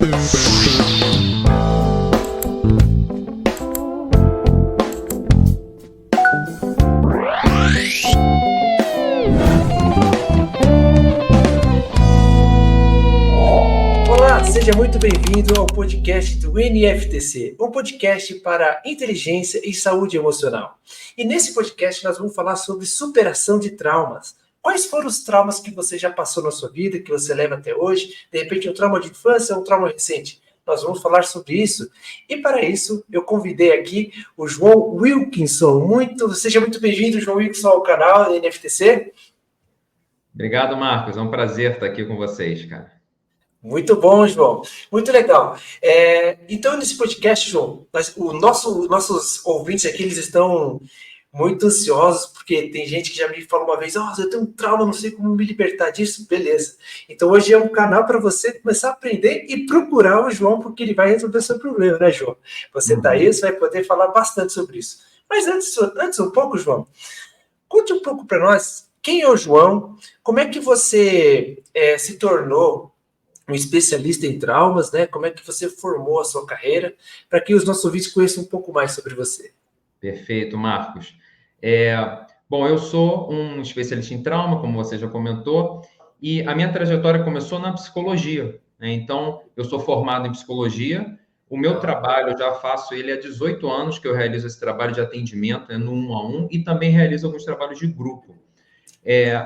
Olá, seja muito bem-vindo ao podcast do NFTC, um podcast para inteligência e saúde emocional. E nesse podcast nós vamos falar sobre superação de traumas. Quais foram os traumas que você já passou na sua vida, que você leva até hoje? De repente um trauma de infância ou um trauma recente? Nós vamos falar sobre isso. E para isso, eu convidei aqui o João Wilkinson. Seja muito bem-vindo, João Wilkinson, ao canal NFTC. Obrigado, Marcos. É um prazer estar aqui com vocês, cara. Muito bom, João. Muito legal. Então, nesse podcast, João, nossos ouvintes aqui, eles estão muito ansiosos, porque tem gente que já me falou uma vez, eu tenho um trauma, não sei como me libertar disso. Beleza. Então, hoje é um canal para você começar a aprender e procurar o João, porque ele vai resolver seu problema, né, João? Você tá aí, você vai poder falar bastante sobre isso. Mas antes um pouco, João, conte um pouco para nós, quem é o João? Como é que você se tornou um especialista em traumas, né? Como é que você formou a sua carreira, para que os nossos ouvintes conheçam um pouco mais sobre você? Perfeito, Marcos. Bom, eu sou um especialista em trauma, como você já comentou, e a minha trajetória começou na psicologia, né? Então, eu sou formado em psicologia, o meu trabalho, eu já faço ele há 18 anos que eu realizo esse trabalho de atendimento, no 1 a 1, e também realizo alguns trabalhos de grupo.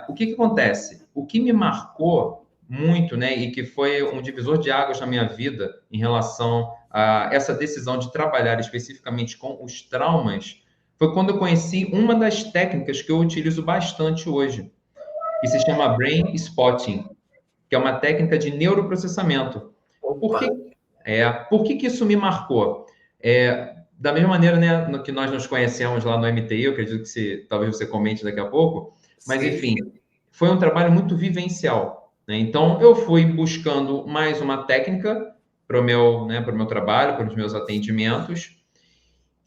O que acontece? O que me marcou muito, né, e que foi um divisor de águas na minha vida em relação a essa decisão de trabalhar especificamente com os traumas, foi quando eu conheci uma das técnicas que eu utilizo bastante hoje, que se chama Brain Spotting, que é uma técnica de neuroprocessamento. Por que isso me marcou? Da mesma maneira, né, no que nós nos conhecemos lá no MTI, eu acredito que talvez você comente daqui a pouco, mas, enfim, foi um trabalho muito vivencial, né? Então, eu fui buscando mais uma técnica para o meu trabalho, para os meus atendimentos.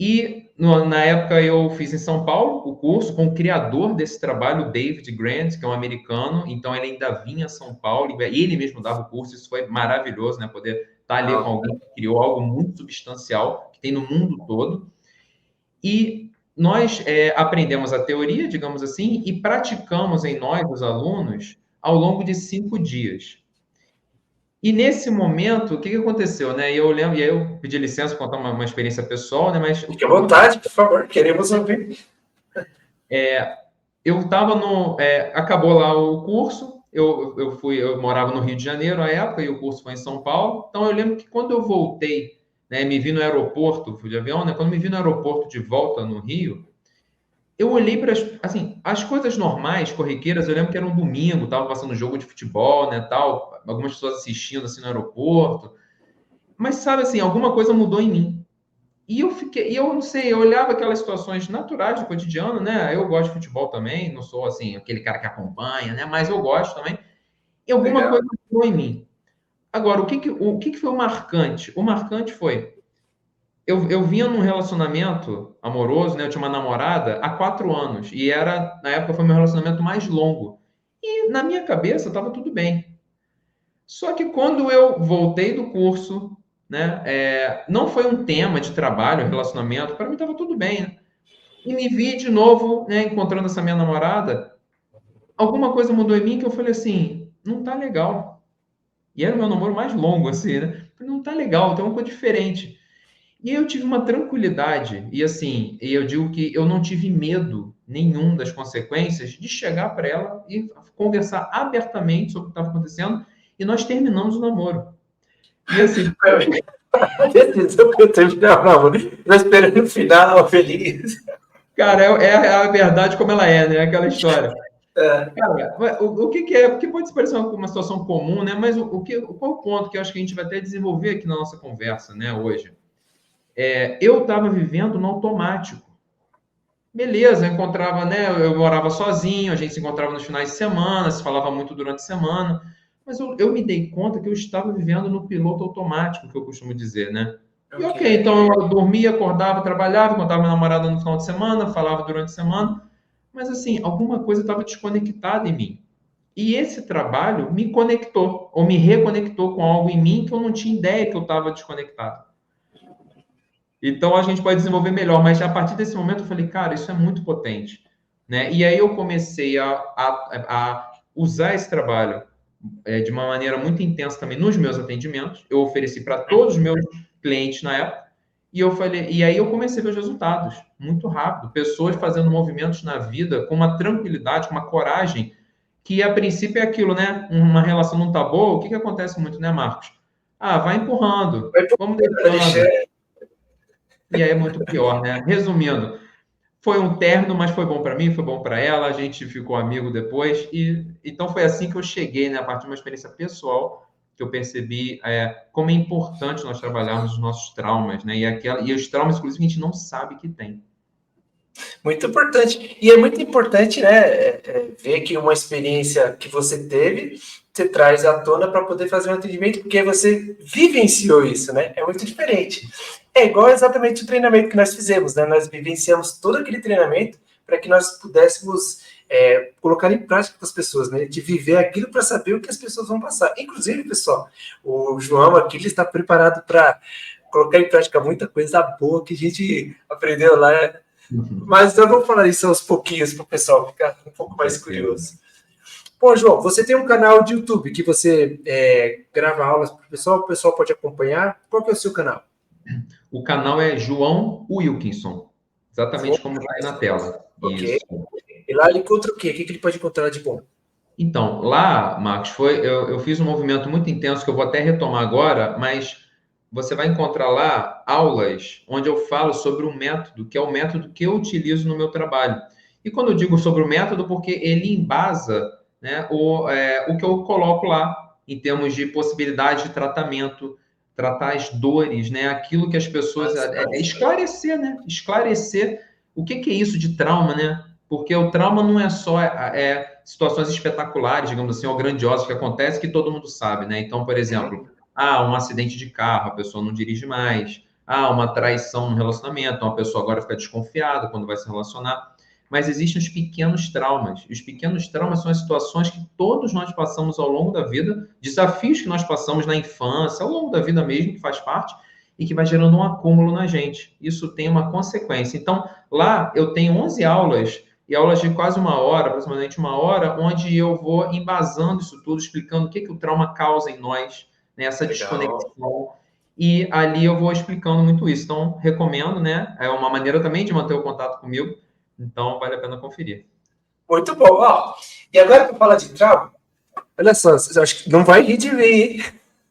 E, na época, eu fiz em São Paulo o curso com o criador desse trabalho, David Grant, que é um americano. Então, ele ainda vinha a São Paulo e ele mesmo dava o curso. Isso foi maravilhoso, né? Poder estar ali com alguém que criou algo muito substancial, que tem no mundo todo. E nós aprendemos a teoria, digamos assim, e praticamos em nós, os alunos, ao longo de 5 dias. E nesse momento, o que aconteceu, né? Eu lembro, e aí eu pedi licença para contar uma experiência pessoal, né? Mas fique à vontade, por favor, queremos ouvir. Eu estava acabou lá o curso, eu morava no Rio de Janeiro à época, e o curso foi em São Paulo. Então eu lembro que quando eu voltei, né, me vi no aeroporto, fui de avião, né? Quando me vi no aeroporto de volta no Rio, eu olhei para as coisas normais, corriqueiras. Eu lembro que era um domingo, estava passando jogo de futebol, né, tal, algumas pessoas assistindo assim no aeroporto. Mas sabe assim, alguma coisa mudou em mim. E eu não sei, eu olhava aquelas situações naturais do cotidiano, né? Eu gosto de futebol também, não sou assim aquele cara que acompanha, né? Mas eu gosto também. E alguma coisa mudou em mim. Agora, o que foi o marcante? O marcante foi eu vinha num relacionamento amoroso, né? Eu tinha uma namorada há 4 anos. E na época, foi meu relacionamento mais longo. E na minha cabeça, estava tudo bem. Só que quando eu voltei do curso, né? Não foi um tema de trabalho, relacionamento. Para mim, estava tudo bem, né? E me vi de novo, né? Encontrando essa minha namorada. Alguma coisa mudou em mim que eu falei assim, não tá legal. E era o meu namoro mais longo, assim, né? Não tá legal, tem uma coisa diferente. E eu tive uma tranquilidade, e assim, eu digo que eu não tive medo nenhum das consequências de chegar para ela e conversar abertamente sobre o que estava acontecendo, e nós terminamos o namoro. E assim... eu terminar o namoro, estou esperando o final feliz. Cara, é a verdade como ela é, né? Aquela história. Cara, o que é? Porque pode parecer uma situação comum, né? Mas qual é o ponto que eu acho que a gente vai até desenvolver aqui na nossa conversa, né, hoje? Eu estava vivendo no automático. Beleza, eu encontrava, né? Eu morava sozinho, a gente se encontrava nos finais de semana, se falava muito durante a semana, mas eu me dei conta que eu estava vivendo no piloto automático, que eu costumo dizer, né? E ok, então eu dormia, acordava, trabalhava, encontrava minha namorada no final de semana, falava durante a semana, mas assim, alguma coisa estava desconectada em mim. E esse trabalho me conectou, ou me reconectou com algo em mim que eu não tinha ideia que eu estava desconectado. Então, a gente pode desenvolver melhor, mas a partir desse momento eu falei, cara, isso é muito potente, né? E aí eu comecei a usar esse trabalho de uma maneira muito intensa também nos meus atendimentos. Eu ofereci para todos os meus clientes na época, e eu falei, e aí eu comecei a ver os resultados muito rápido, pessoas fazendo movimentos na vida com uma tranquilidade, com uma coragem, que a princípio é aquilo, né? Uma relação não tá boa, o que que acontece muito, né, Marcos? Ah, vai empurrando, Vai vamos para deixando. deixar. E aí é muito pior, né? Resumindo, foi um término, mas foi bom para mim, foi bom para ela, a gente ficou amigo depois, e então foi assim que eu cheguei, né, a partir de uma experiência pessoal, que eu percebi como é importante nós trabalharmos os nossos traumas, né, e os traumas, inclusive, a gente não sabe que tem. Muito importante. E é muito importante, né, ver que uma experiência que você teve, você traz à tona para poder fazer um atendimento, porque você vivenciou isso, né? É muito diferente. É igual exatamente o treinamento que nós fizemos, né? Nós vivenciamos todo aquele treinamento para que nós pudéssemos colocar em prática com as pessoas, né? De viver aquilo para saber o que as pessoas vão passar. Inclusive, pessoal, o João aqui ele está preparado para colocar em prática muita coisa boa que a gente aprendeu lá. Mas eu vou falar isso aos pouquinhos para o pessoal ficar um pouco mais curioso. Pô, João, você tem um canal de YouTube que você grava aulas para o pessoal pode acompanhar. Qual que é o seu canal? O canal é João Wilkinson, exatamente como está aí na tela. Ok. Isso. E lá ele encontra o quê? O que ele pode encontrar de bom? Então, lá, Marcos, eu fiz um movimento muito intenso que eu vou até retomar agora, mas você vai encontrar lá aulas onde eu falo sobre o método, que é o método que eu utilizo no meu trabalho. E quando eu digo sobre o método, porque ele embasa, né, o que eu coloco lá em termos de possibilidade de tratamento, tratar as dores, né, aquilo que as pessoas esclarecer, né, esclarecer o que é isso de trauma, né? Porque o trauma não é só situações espetaculares, digamos assim, ou grandiosas que acontecem que todo mundo sabe, né? Então, por exemplo, um acidente de carro, a pessoa não dirige mais. Uma traição no relacionamento, uma pessoa agora fica desconfiada quando vai se relacionar. Mas existem os pequenos traumas. E os pequenos traumas são as situações que todos nós passamos ao longo da vida, desafios que nós passamos na infância, ao longo da vida mesmo, que faz parte, e que vai gerando um acúmulo na gente. Isso tem uma consequência. Então, lá eu tenho 11 aulas e aulas de quase uma hora, aproximadamente uma hora, onde eu vou embasando isso tudo, explicando o que o trauma causa em nós, né, essa Legal. desconexão. E ali eu vou explicando muito isso. Então, recomendo, né? É uma maneira também de manter o contato comigo. Então, vale a pena conferir. Muito bom. Ó, e agora para falar de trauma, olha só, eu acho que não vai rir de mim, hein?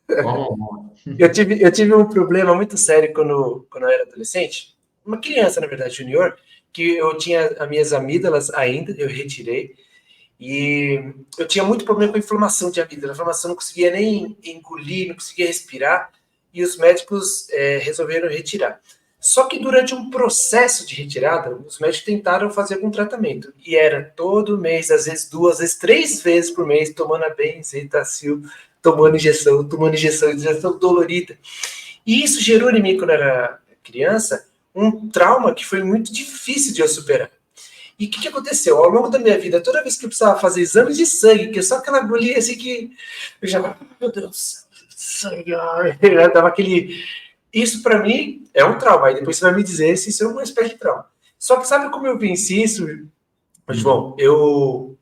Vamos lá. Eu tive um problema muito sério quando eu era adolescente. Uma criança, na verdade, junior, que eu tinha as minhas amígdalas ainda, eu retirei. E eu tinha muito problema com inflamação de amígdala. A inflamação não conseguia nem engolir, não conseguia respirar. E os médicos resolveram retirar. Só que durante um processo de retirada, os médicos tentaram fazer algum tratamento. E era todo mês, às vezes 2, às vezes 3 vezes por mês, tomando a benzetacil, tomando injeção dolorida. E isso gerou em mim, quando eu era criança, um trauma que foi muito difícil de eu superar. E o que aconteceu? Ao longo da minha vida, toda vez que eu precisava fazer exames de sangue, que é só aquela agulhinha assim que eu já, meu Deus, sangue, dava aquele. Isso para mim é um trauma. Aí depois você vai me dizer se isso é uma espécie de trauma. Só que sabe como eu venci isso, João? Eu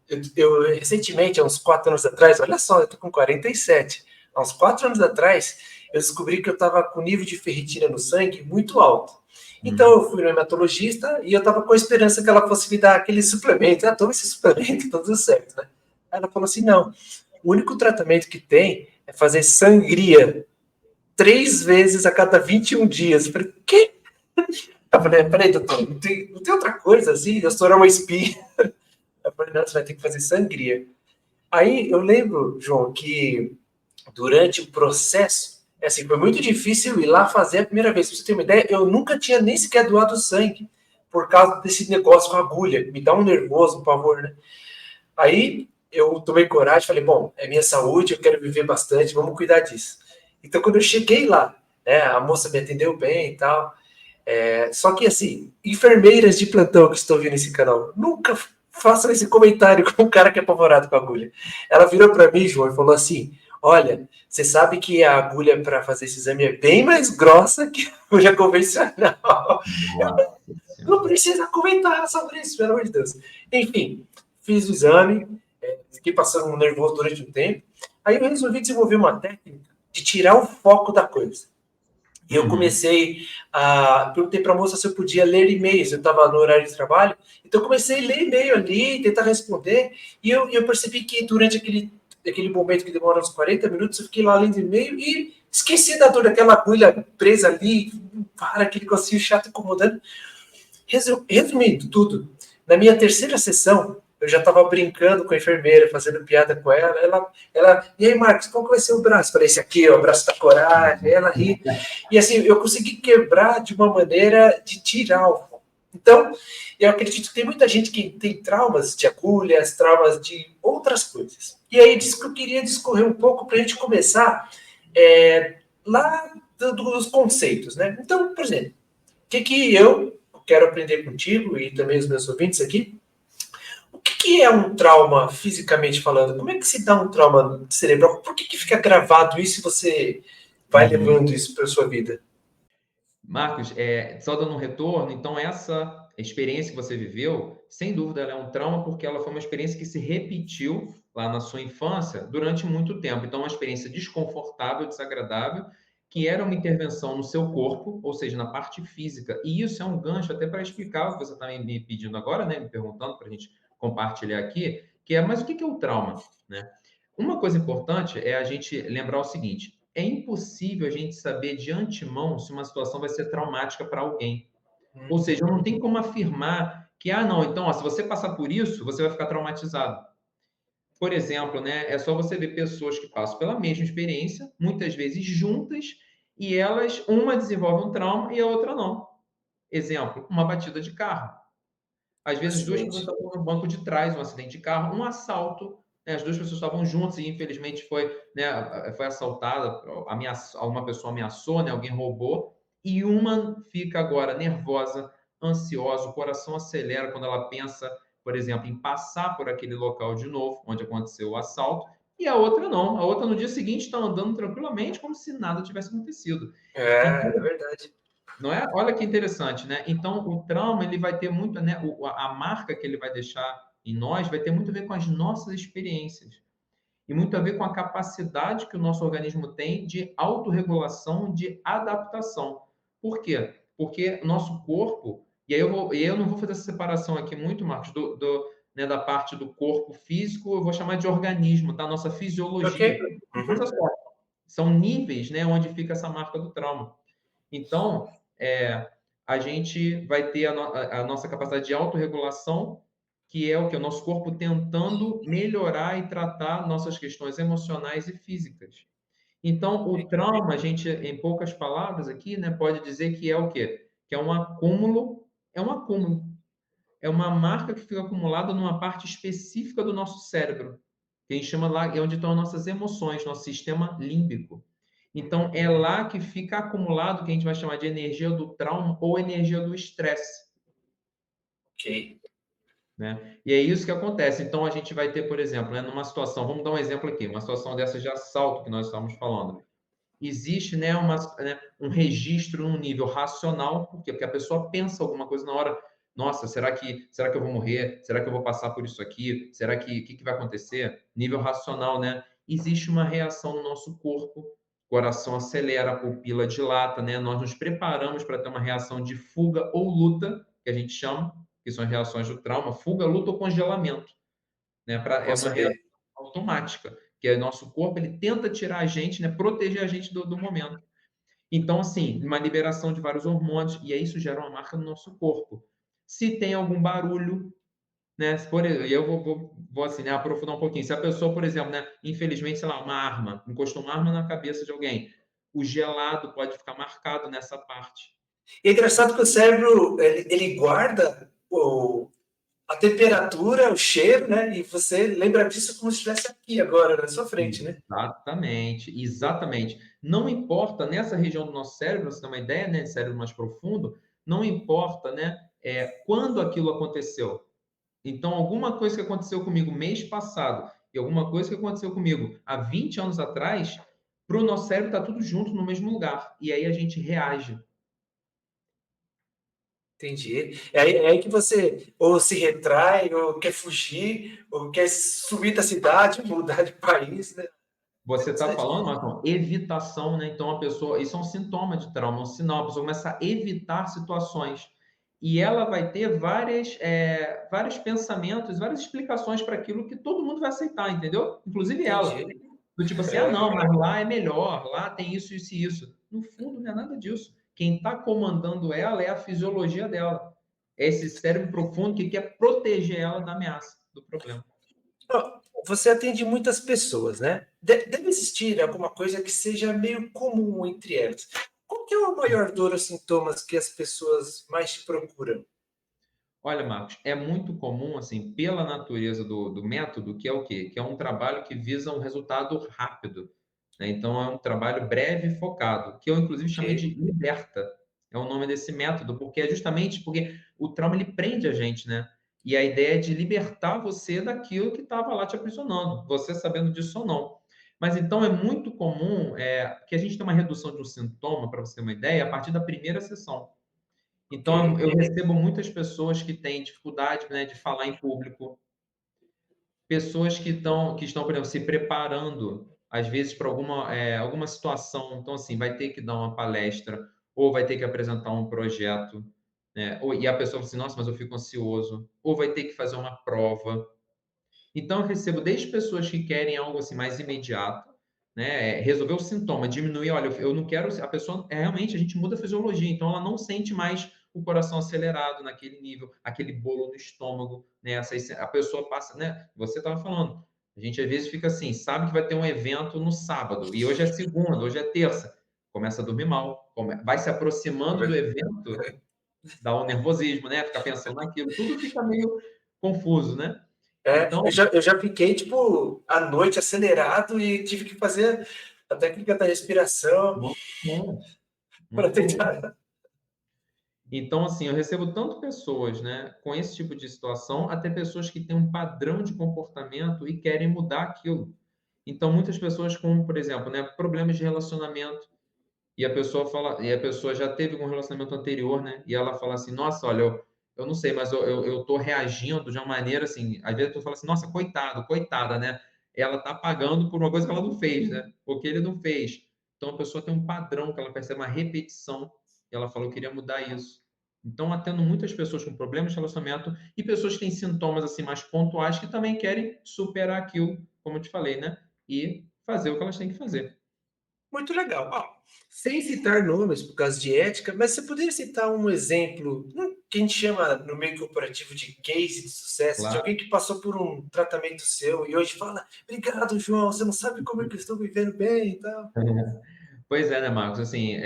recentemente, há uns 4 anos atrás, olha só, eu tô com 47. Há uns 4 anos atrás, eu descobri que eu estava com nível de ferritina no sangue muito alto. Então eu fui no hematologista e eu estava com a esperança que ela fosse me dar aquele suplemento. Toma esse suplemento, tá tudo certo, né? Aí ela falou assim: não, o único tratamento que tem é fazer sangria 3 vezes a cada 21 dias. Eu falei, quê? Eu falei, peraí, doutor, não tem outra coisa assim? Eu estourar uma espinha. Eu falei, não, você vai ter que fazer sangria. Aí eu lembro, João, que durante o processo, assim, foi muito difícil ir lá fazer a primeira vez. Pra você ter uma ideia, eu nunca tinha nem sequer doado sangue por causa desse negócio com a agulha. Me dá um nervoso, um pavor, né? Aí eu tomei coragem, falei, bom, é minha saúde, eu quero viver bastante, vamos cuidar disso. Então, quando eu cheguei lá, né, a moça me atendeu bem e tal. Só que, assim, enfermeiras de plantão que estão vendo esse canal, nunca façam esse comentário com um cara que é apavorado com a agulha. Ela virou para mim, João, e falou assim: olha, você sabe que a agulha para fazer esse exame é bem mais grossa que a agulha convencional. Nossa Não Senhora. precisa comentar sobre isso, pelo amor de Deus. Enfim, fiz o exame, fiquei passando um nervoso durante um tempo. Aí eu resolvi desenvolver uma técnica de tirar o foco da coisa. E eu Uhum. comecei a. Perguntei para a moça se eu podia ler e-mails. Eu estava no horário de trabalho, então eu comecei a ler e-mail ali, tentar responder. E eu percebi que durante aquele momento que demora uns 40 minutos, eu fiquei lá lendo e-mail e esqueci da dor daquela agulha presa ali, para aquele negocinho chato incomodando. Resumindo tudo, na minha terceira sessão, eu já estava brincando com a enfermeira, fazendo piada com e aí, Marcos, qual que vai ser o braço? Falei, esse aqui, ó, o braço da coragem. Ela ri. E assim, eu consegui quebrar de uma maneira de tirar o foco. Então, eu acredito que tem muita gente que tem traumas de agulhas, traumas de outras coisas. E aí, disse que eu queria discorrer um pouco para a gente começar lá dos conceitos, né? Então, por exemplo, o que eu quero aprender contigo e também os meus ouvintes aqui? O que é um trauma fisicamente falando? Como é que se dá um trauma cerebral? Por que fica gravado isso e você vai Uhum. levando isso para sua vida? Marcos, só dando um retorno, então essa experiência que você viveu, sem dúvida, ela é um trauma porque ela foi uma experiência que se repetiu lá na sua infância durante muito tempo. Então, uma experiência desconfortável, desagradável, que era uma intervenção no seu corpo, ou seja, na parte física. E isso é um gancho até para explicar o que você está me pedindo agora, né? Me perguntando para a gente compartilhar aqui, que é, mas o que é o trauma, né? Uma coisa importante é a gente lembrar o seguinte: é impossível a gente saber de antemão se uma situação vai ser traumática para alguém. Ou seja, não tem como afirmar que, não, então, se você passar por isso, você vai ficar traumatizado. Por exemplo, né, é só você ver pessoas que passam pela mesma experiência, muitas vezes juntas, e elas, uma desenvolve um trauma e a outra não. Exemplo, uma batida de carro. Às vezes, duas pessoas Acidente. estavam no banco de trás, um acidente de carro, um assalto, né? As duas pessoas estavam juntas e, infelizmente, foi assaltada, uma pessoa ameaçou, né? Alguém roubou, e uma fica agora nervosa, ansiosa, o coração acelera quando ela pensa, por exemplo, em passar por aquele local de novo, onde aconteceu o assalto, e a outra não. A outra, no dia seguinte, está andando tranquilamente, como se nada tivesse acontecido. Então, É verdade. não é? Olha que interessante, né? Então, o trauma, ele vai ter muito, né? A marca que ele vai deixar em nós vai ter muito a ver com as nossas experiências e muito a ver com a capacidade que o nosso organismo tem de autorregulação, de adaptação. Por quê? Porque o nosso corpo, e eu não vou fazer essa separação aqui muito, Marcos, né, da parte do corpo físico, eu vou chamar de organismo, da nossa Ok. fisiologia. Uhum. São níveis, né, onde fica essa marca do trauma. Então, a gente vai ter a nossa capacidade de autorregulação, que é o que? O nosso corpo tentando melhorar e tratar nossas questões emocionais e físicas. Então, o trauma, a gente, em poucas palavras aqui, né, pode dizer que é o quê? Que é um acúmulo, é uma marca que fica acumulada numa parte específica do nosso cérebro, que a gente chama lá, é onde estão as nossas emoções, nosso sistema límbico. Então, é lá que fica acumulado o que a gente vai chamar de energia do trauma ou energia do estresse, Ok. né? E é isso que acontece. Então, a gente vai ter, por exemplo, né, numa situação, vamos dar um exemplo aqui, uma situação dessa de assalto que nós estamos falando. Existe, né, um registro num nível racional, por quê? Porque a pessoa pensa alguma coisa na hora, nossa, será que eu vou morrer? Será que eu vou passar por isso aqui? Será que vai acontecer? Nível racional, né? Existe uma reação no nosso corpo, coração acelera, a pupila dilata, né? Nós nos preparamos para ter uma reação de fuga ou luta, que a gente chama, que são as reações do trauma, fuga, luta ou congelamento, né? É Bom uma reação saber. automática, que é nosso corpo, ele tenta tirar a gente, né? Proteger a gente do momento. Então, assim, uma liberação de vários hormônios, e aí isso gera uma marca no nosso corpo. Se tem algum barulho, né? Eu vou assim, né, aprofundar um pouquinho. Se a pessoa, por exemplo, né, infelizmente, sei lá, uma arma, encostou uma arma na cabeça de alguém, o gelado pode ficar marcado nessa parte. E é engraçado que o cérebro, ele guarda a temperatura, o cheiro, né? E você lembra disso como se estivesse aqui agora, na sua frente, né? Exatamente, exatamente. Não importa nessa região do nosso cérebro, você tem uma ideia, né, cérebro mais profundo, não importa, né, quando aquilo aconteceu. Então, alguma coisa que aconteceu comigo mês passado e alguma coisa que aconteceu comigo há 20 anos atrás, para o nosso cérebro está tudo junto no mesmo lugar. E aí a gente reage. Entendi. É aí que você ou se retrai, ou quer fugir, ou quer sumir da cidade, mudar de país, né? Você está Interessante. falando, Marcão, evitação, né? Então a pessoa, isso é um sintoma de trauma, um sinal, a pessoa começa a evitar situações. E ela vai ter vários pensamentos, várias explicações para aquilo que todo mundo vai aceitar, entendeu? Inclusive ela. Entendi. Do tipo assim, ah, É, não, mas lá é melhor, lá tem isso, isso e isso. No fundo, não é nada disso. Quem está comandando ela é a fisiologia dela. É esse cérebro profundo que quer proteger ela da ameaça, do problema. ó, você atende muitas pessoas, né? Deve existir alguma coisa que seja meio comum entre elas. Qual que é a maior dor ou sintomas que as pessoas mais te procuram? Olha, Marcos, é muito comum, assim, pela natureza do método, que é o quê? Que é um trabalho que visa um resultado rápido, né? Então, é um trabalho breve e focado, que eu, inclusive, chamei de Ok, liberta. É o nome desse método, porque é justamente porque o trauma, ele prende a gente, né? E a ideia é de libertar você daquilo que estava lá te aprisionando, você sabendo disso ou não. Mas, então, é muito comum que a gente tenha uma redução de um sintoma, para você ter uma ideia, a partir da primeira sessão. ok. Então, eu recebo muitas pessoas que têm dificuldade, né, de falar em público, pessoas que estão, por exemplo, se preparando, às vezes, para alguma situação. Então, assim, vai ter que dar uma palestra, ou vai ter que apresentar um projeto, né? E a pessoa fala assim, nossa, mas eu fico ansioso. Ou vai ter que fazer uma prova. Então, eu recebo desde pessoas que querem algo assim mais imediato, né? Resolver o sintoma, diminuir. Olha, eu não quero. A pessoa realmente a gente muda a fisiologia, então ela não sente mais o coração acelerado naquele nível, aquele bolo no estômago, né? A pessoa passa, né? Você estava falando. A gente às vezes fica assim, sabe que vai ter um evento no sábado e hoje é segunda, hoje é terça, começa a dormir mal, vai se aproximando do evento, dá um nervosismo, né? Fica pensando naquilo, tudo fica meio confuso, né? É, eu Então, já, eu já fiquei, tipo, à noite acelerado e tive que fazer a técnica da respiração muito bom, para muito bom. tentar. Então, assim, eu recebo tanto pessoas, né, com esse tipo de situação, até pessoas que têm um padrão de comportamento e querem mudar aquilo. Então, muitas pessoas com, por exemplo, né, problemas de relacionamento, e a pessoa já teve um relacionamento anterior, né, e ela fala assim, nossa, olha, eu não sei, mas eu tô reagindo de uma maneira assim, às vezes tu fala assim, nossa, coitado, coitada, né, ela tá pagando por uma coisa que ela não fez, né, porque ele não fez. Então, a pessoa tem um padrão que ela percebe uma repetição, e ela falou, eu queria mudar isso. Então, atendo muitas pessoas com problemas de relacionamento e pessoas que têm sintomas assim mais pontuais que também querem superar aquilo, como eu te falei, né? E fazer o que elas têm que fazer. Muito legal. Ó, sem citar nomes por causa de ética, mas você poderia citar um exemplo, que a gente chama no meio corporativo de case de sucesso, de alguém Claro. que passou por um tratamento seu e hoje fala: Obrigado, João, você não sabe como é que eu estou vivendo bem e tal. Pois é, né, Marcos? Assim,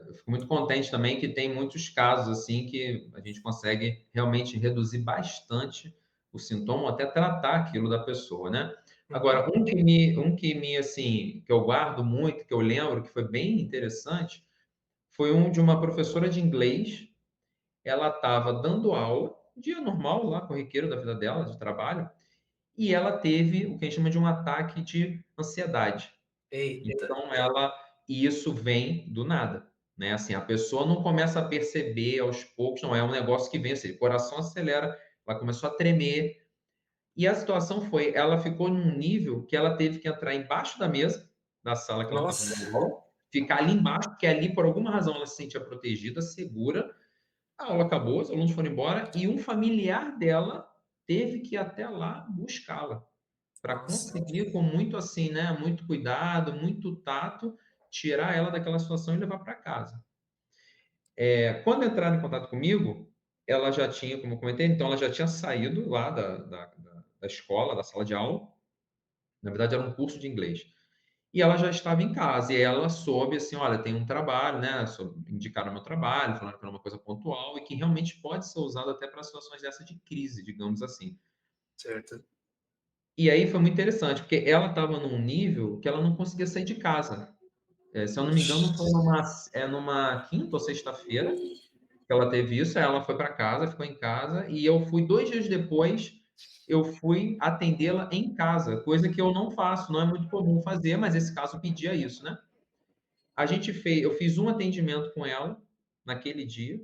eu fico muito contente também que tem muitos casos assim que a gente consegue realmente reduzir bastante o sintoma, ou até tratar aquilo da pessoa, né? Uhum. Agora, assim, que eu guardo muito, que eu lembro que foi bem interessante, foi um de uma professora de inglês. Ela estava dando aula, um dia normal lá, corriqueiro da vida dela, de trabalho, e ela teve o que a gente chama de um ataque de ansiedade. Eita, Então, e isso vem do nada, né? Assim, a pessoa não começa a perceber aos poucos, não é um negócio que vem assim, o coração acelera, ela começou a tremer, e a situação foi, ela ficou num nível que ela teve que entrar embaixo da mesa da sala que ela estava nossa, dando aula, ficar ali embaixo, porque ali, por alguma razão, ela se sentia protegida, segura. A aula acabou, os alunos foram embora, e um familiar dela teve que ir até lá buscá-la para nossa. conseguir, com muito assim, né, muito cuidado, muito tato, tirar ela daquela situação e levar para casa. Quando entraram em contato comigo, ela já tinha, como eu comentei, então ela já tinha saído lá da escola, da sala de aula. Na verdade, era um curso de inglês. E ela já estava em casa, e ela soube assim, olha, tem um trabalho, né? Indicaram meu trabalho, falando que era uma coisa pontual e que realmente pode ser usado até para situações dessa de crise, digamos assim. Certo. E aí foi muito interessante, porque ela estava num nível que ela não conseguia sair de casa. Se eu não me engano, foi numa quinta ou sexta-feira, que que ela teve isso, aí ela foi para casa, ficou em casa, e eu fui 2 dias depois, eu fui atendê-la em casa, coisa que eu não faço, não é muito comum fazer, mas esse caso pedia isso, né? Eu fiz um atendimento com ela naquele dia.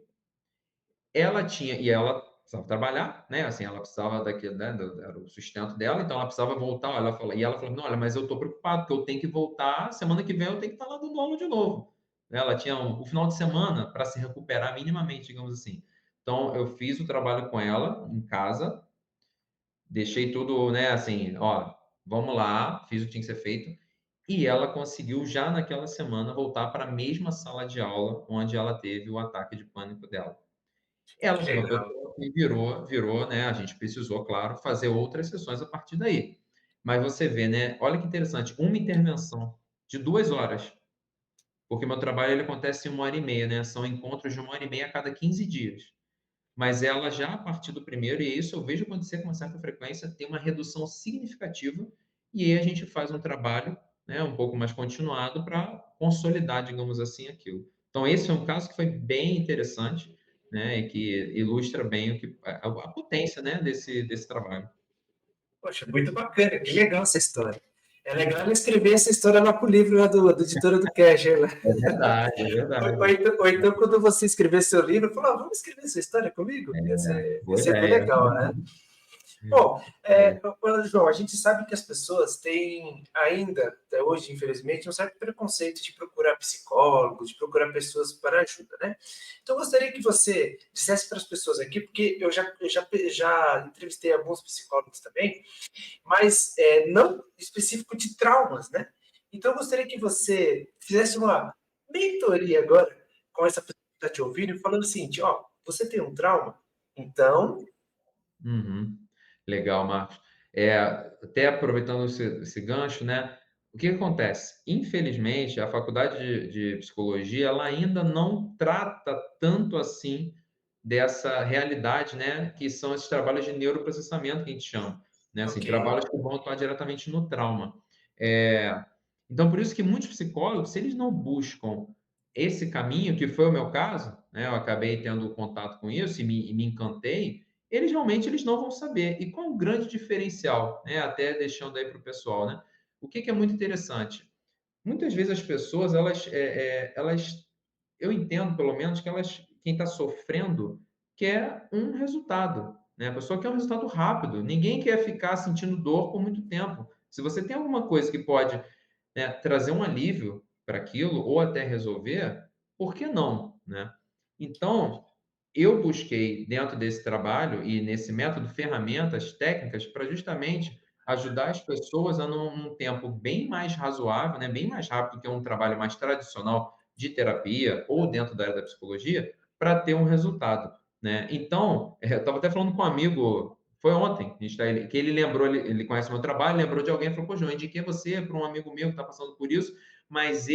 Ela precisava trabalhar, né? Assim, ela precisava daquele, né? Era o sustento dela, então ela precisava voltar. Ela falou: não, olha, mas eu estou preocupado, porque eu tenho que voltar, semana que vem eu tenho que estar lá dando aula de novo. Ela tinha o final de semana para se recuperar minimamente, digamos assim. Então, eu fiz o trabalho com ela em casa, deixei tudo, né? Assim, ó, vamos lá, fiz o que tinha que ser feito. E ela conseguiu, já naquela semana, voltar para a mesma sala de aula onde ela teve o ataque de pânico dela. Ela Que foi uma legal. pessoa que virou, né? A gente precisou, claro, fazer outras sessões a partir daí. Mas você vê, né? Olha que interessante, uma intervenção de 2 horas, porque meu trabalho ele acontece em 1 hora e meia, né? São encontros de 1 hora e meia a cada 15 dias. Mas ela já a partir do primeiro, e isso eu vejo acontecer com uma certa frequência, tem uma redução significativa, e aí a gente faz um trabalho, né, um pouco mais continuado para consolidar, digamos assim, aquilo. Então, esse é um caso que foi bem interessante, né, e que ilustra bem a potência, né, desse trabalho. Poxa, muito bacana, que legal essa história. É legal ela escrever essa história lá pro livro lá do Editora do Cash. Né? É verdade, é verdade. Ou então, quando você escrever seu livro, falar, vamos escrever essa história comigo? Ia Boa ser bem ideia. legal, né? Bom, João, a gente sabe que as pessoas têm ainda, até hoje, infelizmente, um certo preconceito de procurar psicólogos, de procurar pessoas para ajuda, né? Então, eu gostaria que você dissesse para as pessoas aqui, porque eu já entrevistei alguns psicólogos também, mas não específico de traumas, né? Então, eu gostaria que você fizesse uma mentoria agora com essa pessoa que está te ouvindo, falando o seguinte, ó, você tem um trauma, então. Uhum. Legal, Marcos. Até aproveitando esse gancho, né? O que acontece? Infelizmente, a faculdade de psicologia ela ainda não trata tanto assim dessa realidade, né? Que são esses trabalhos de neuroprocessamento que a gente chama, né? Assim, Ok. trabalhos que vão atuar diretamente no trauma. É, então, por isso que muitos psicólogos, se eles não buscam esse caminho, que foi o meu caso, né? Eu acabei tendo contato com isso e me encantei, eles não vão saber. E qual é o grande diferencial, né? Até deixando aí para o pessoal, né? O que é muito interessante? Muitas vezes as pessoas, eu entendo pelo menos que quem está sofrendo quer um resultado, né? A pessoa quer um resultado rápido. Ninguém quer ficar sentindo dor por muito tempo. Se você tem alguma coisa que pode, né, trazer um alívio para aquilo ou até resolver, por que não, né? Então, eu busquei, dentro desse trabalho e nesse método, ferramentas técnicas para justamente ajudar as pessoas a, num tempo bem mais razoável, né, bem mais rápido que um trabalho mais tradicional de terapia ou dentro da área da psicologia, para ter um resultado, né? Então, eu estava até falando com um amigo, foi ontem, que ele lembrou, ele conhece o meu trabalho, lembrou de alguém e falou: pô, João, indiquei você para um amigo meu que está passando por isso, mas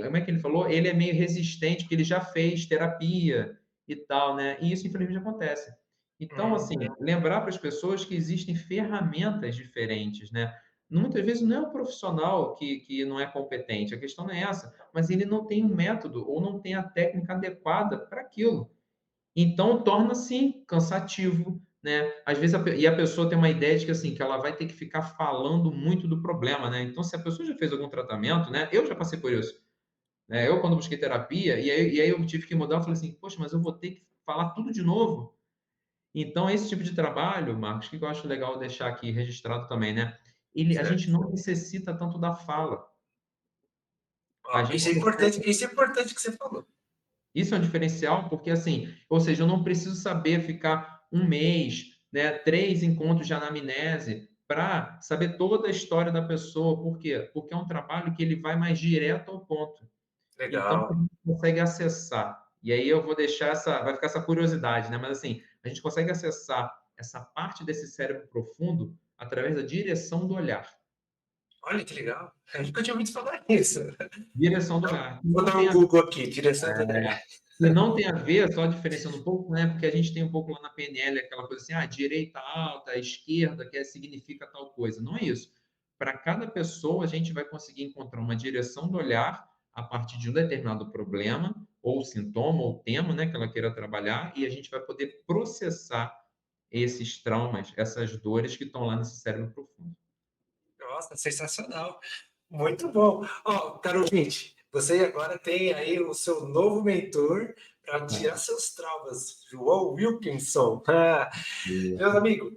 como é que ele falou? Ele é meio resistente, porque ele já fez terapia e tal, né? E isso, infelizmente, acontece. Então, assim, lembrar para as pessoas que existem ferramentas diferentes, né? Muitas vezes não é o profissional que não é competente, a questão não é essa, mas ele não tem um método ou não tem a técnica adequada para aquilo. Então, torna-se cansativo, né? Às vezes, a pessoa tem uma ideia de que, assim, que ela vai ter que ficar falando muito do problema, né? Então, se a pessoa já fez algum tratamento, né? Eu já passei por isso, né? Eu, quando busquei terapia, e aí eu tive que mudar, eu falei assim, poxa, mas eu vou ter que falar tudo de novo? Então, esse tipo de trabalho, Marcos, que eu acho legal deixar aqui registrado também, né? A gente Certo. não necessita tanto da fala. A Ó, gente consegue. isso é importante que você falou. Isso é um diferencial, porque assim, ou seja, eu não preciso saber ficar um mês, né, 3 encontros de anamnese para saber toda a história da pessoa. Por quê? Porque é um trabalho que ele vai mais direto ao ponto. Então, a Legal. gente consegue acessar. E aí eu vou deixar vai ficar essa curiosidade, né? Mas assim, a gente consegue acessar essa parte desse cérebro profundo através da direção do olhar. Olha que legal. Eu nunca tinha ouvido falar nisso. Direção do Então, olhar. vou Não dar tem um a Google aqui, direção do olhar. E não tem a ver, só diferenciando um pouco, né? Porque a gente tem um pouco lá na PNL aquela coisa assim, direita alta, esquerda, significa tal coisa. Não é isso. Para cada pessoa, a gente vai conseguir encontrar uma direção do olhar a partir de um determinado problema ou o sintoma, ou o tema, né, que ela queira trabalhar, e a gente vai poder processar esses traumas, essas dores que estão lá nesse cérebro profundo. Nossa, sensacional. Muito bom. Ó, caro ouvinte, você agora tem aí o seu novo mentor para tirar seus traumas, João Wilkinson. Meus amigos,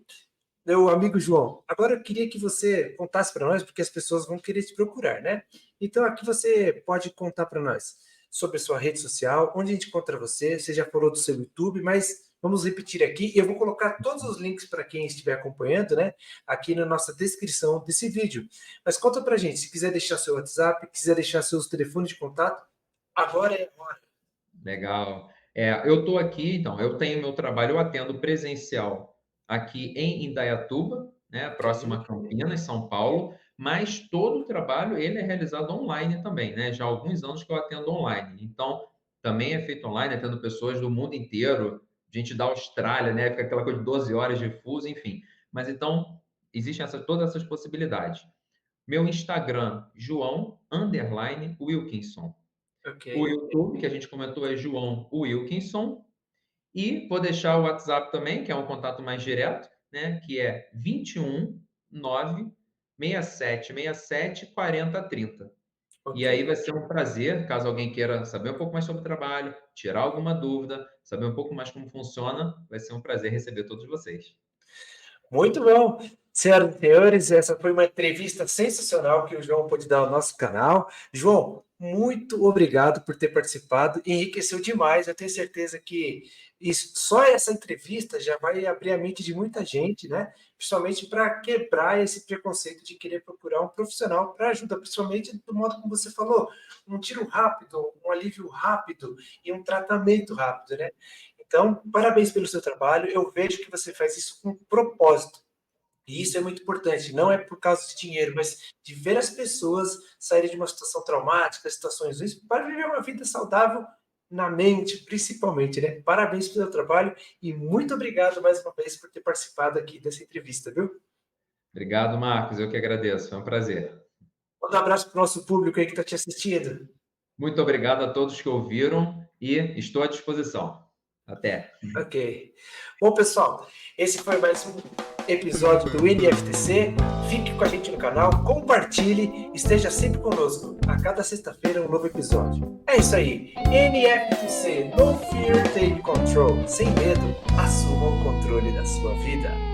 meu amigo João, agora eu queria que você contasse para nós, porque as pessoas vão querer te procurar, né? Então aqui você pode contar para nós sobre a sua rede social, onde a gente encontra você. Você já falou do seu YouTube, mas vamos repetir aqui. Eu vou colocar todos os links para quem estiver acompanhando, né? Aqui na nossa descrição desse vídeo. Mas conta para a gente, se quiser deixar seu WhatsApp, quiser deixar seus telefones de contato, agora é a hora. Legal. Eu estou aqui, então, eu tenho meu trabalho, eu atendo presencial aqui em Indaiatuba, né, próximo a Campinas, São Paulo, mas todo o trabalho ele é realizado online também, né? Já há alguns anos que eu atendo online. Então, também é feito online, atendo pessoas do mundo inteiro, gente da Austrália, né? Fica aquela coisa de 12 horas de fuso, enfim. Mas então, existem todas essas possibilidades. Meu Instagram, João_Wilkinson. Ok. O YouTube, que a gente comentou, é João Wilkinson. E vou deixar o WhatsApp também, que é um contato mais direto, né? Que é 21 9 6767 4030. E Ok. aí vai ser um prazer, caso alguém queira saber um pouco mais sobre o trabalho, tirar alguma dúvida, saber um pouco mais como funciona, vai ser um prazer receber todos vocês. Muito bom. Senhoras e senhores, essa foi uma entrevista sensacional que o João pôde dar ao nosso canal. João, muito obrigado por ter participado, enriqueceu demais. Eu tenho certeza que só essa entrevista já vai abrir a mente de muita gente, né? Principalmente para quebrar esse preconceito de querer procurar um profissional para ajuda, principalmente do modo como você falou, um tiro rápido, um alívio rápido e um tratamento rápido, né? Então, parabéns pelo seu trabalho. Eu vejo que você faz isso com propósito. E isso é muito importante. Não é por causa de dinheiro, mas de ver as pessoas saírem de uma situação traumática, situações ruins, para viver uma vida saudável na mente, principalmente, né? Parabéns pelo seu trabalho e muito obrigado mais uma vez por ter participado aqui dessa entrevista, viu? Obrigado, Marcos. Eu que agradeço. Foi um prazer. Manda um abraço para o nosso público aí que está te assistindo. Muito obrigado a todos que ouviram e estou à disposição. Até. Ok. Bom, pessoal, esse foi mais um episódio do NFTC. Fique com a gente no canal, compartilhe, esteja sempre conosco. A cada sexta-feira um novo episódio. É isso aí. NFTC, No Fear, Take Control. Sem medo, assuma o controle da sua vida.